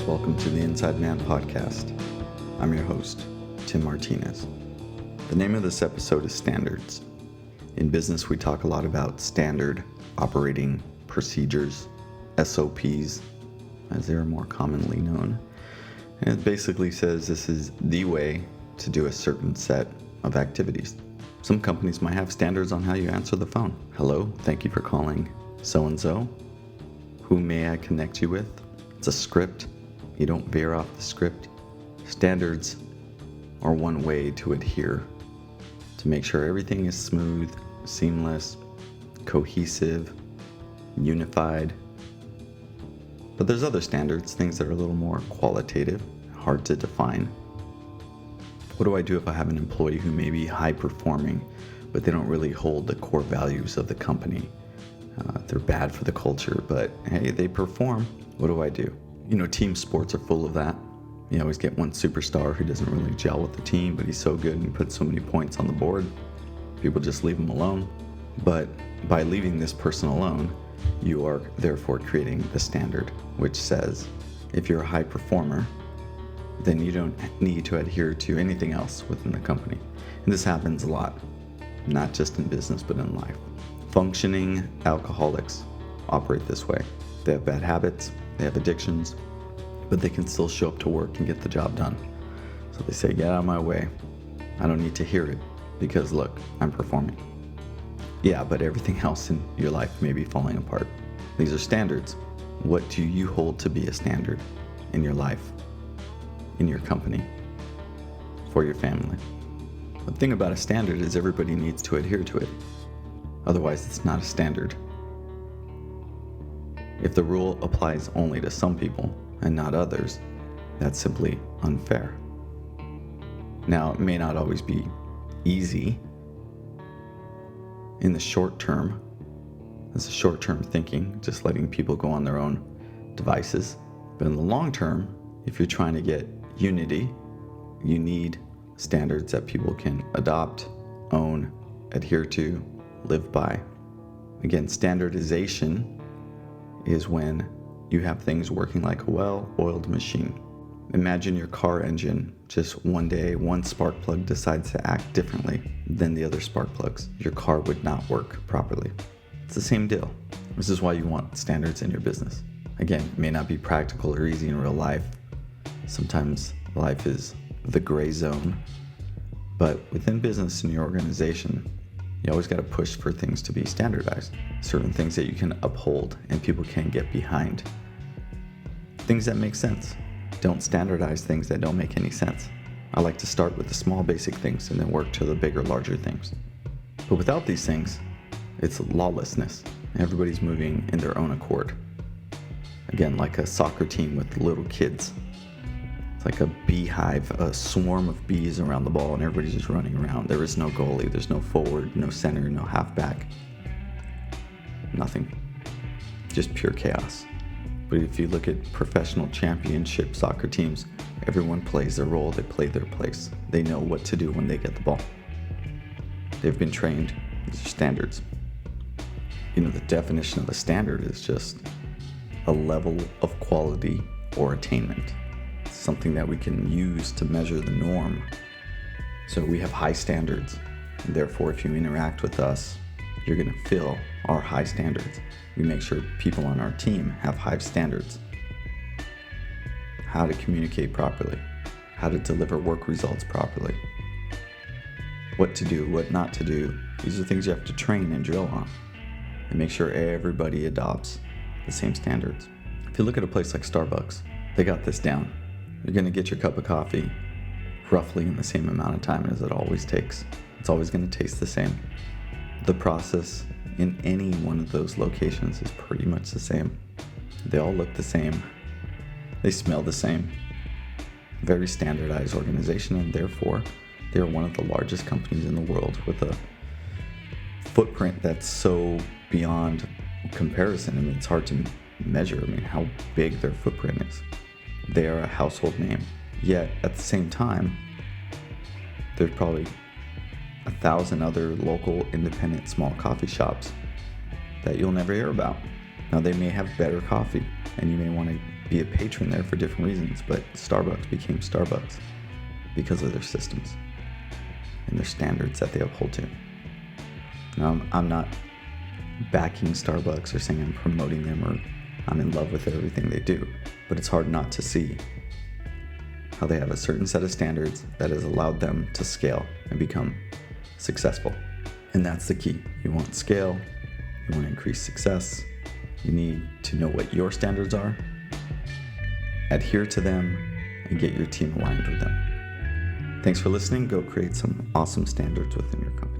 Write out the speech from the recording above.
Welcome to the Inside Man podcast. I'm your host, Tim Martinez. The name of this episode is Standards. In business, we talk a lot about standard operating procedures, SOPs, as they are more commonly known. And it basically says this is the way to do a certain set of activities. Some companies might have standards on how you answer the phone. Hello, thank you for calling so-and-so. Who may I connect you with? It's a script. You don't veer off the script. Standards are one way to adhere to make sure everything is smooth, seamless, cohesive, unified. But there's other standards, things that are a little more qualitative, hard to define. What do I do if I have an employee who may be high performing, but they don't really hold the core values of the company? They're bad for the culture, but hey, they perform. What do I do? Team sports are full of that. You always get one superstar who doesn't really gel with the team, but he's so good and puts so many points on the board. People just leave him alone. But by leaving this person alone, you are therefore creating the standard, which says if you're a high performer, then you don't need to adhere to anything else within the company. And this happens a lot, not just in business, but in life. Functioning alcoholics operate this way. They have bad habits, they have addictions, but they can still show up to work and get the job done. So they say, get out of my way. I don't need to hear it because look, I'm performing. Yeah, but everything else in your life may be falling apart. These are standards. What do you hold to be a standard in your life, in your company, for your family? The thing about a standard is everybody needs to adhere to it. Otherwise, it's not a standard. If the rule applies only to some people and not others, that's simply unfair. Now, it may not always be easy in the short term. It's a short-term thinking, just letting people go on their own devices. But in the long term, if you're trying to get unity, you need standards that people can adopt, own, adhere to, live by. Again, standardization is when you have things working like a well-oiled machine. Imagine your car engine, just one day, one spark plug decides to act differently than the other spark plugs. Your car would not work properly. It's the same deal. This is why you want standards in your business. Again, it may not be practical or easy in real life. Sometimes life is the gray zone. But within business in your organization, you always got to push for things to be standardized. Certain things that you can uphold and people can get behind. Things that make sense. Don't standardize things that don't make any sense. I like to start with the small basic things and then work to the bigger, larger things. But without these things, it's lawlessness. Everybody's moving in their own accord. Again, like a soccer team with little kids. It's like a beehive, a swarm of bees around the ball, and everybody's just running around. There is no goalie, there's no forward, no center, no halfback. Nothing. Just pure chaos. But if you look at professional championship soccer teams, everyone plays their role, they play their place. They know what to do when they get the ball. They've been trained. These are standards. The definition of a standard is just a level of quality or attainment. Something that we can use to measure the norm. So we have high standards, and therefore if you interact with us, you're going to fill our high standards. We make sure people on our team have high standards. How to communicate properly, how to deliver work results properly, what to do, what not to do. These are things you have to train and drill on and make sure everybody adopts the same standards. If you look at a place like Starbucks, they got this down. You're going to get your cup of coffee roughly in the same amount of time as it always takes. It's always going to taste the same. The process in any one of those locations is pretty much the same. They all look the same. They smell the same. Very standardized organization, and therefore they're one of the largest companies in the world with a footprint that's so beyond comparison. It's hard to measure. How big their footprint is. They are a household name. Yet at the same time, there's probably 1,000 other local independent small coffee shops that you'll never hear about. Now they may have better coffee, and you may want to be a patron there for different reasons, but Starbucks became Starbucks because of their systems and their standards that they uphold to. Now, I'm not backing Starbucks or saying I'm promoting them or I'm in love with everything they do, but it's hard not to see how they have a certain set of standards that has allowed them to scale and become successful. And that's the key. You want scale, you want to increase success, you need to know what your standards are, adhere to them, and get your team aligned with them. Thanks for listening. Go create some awesome standards within your company.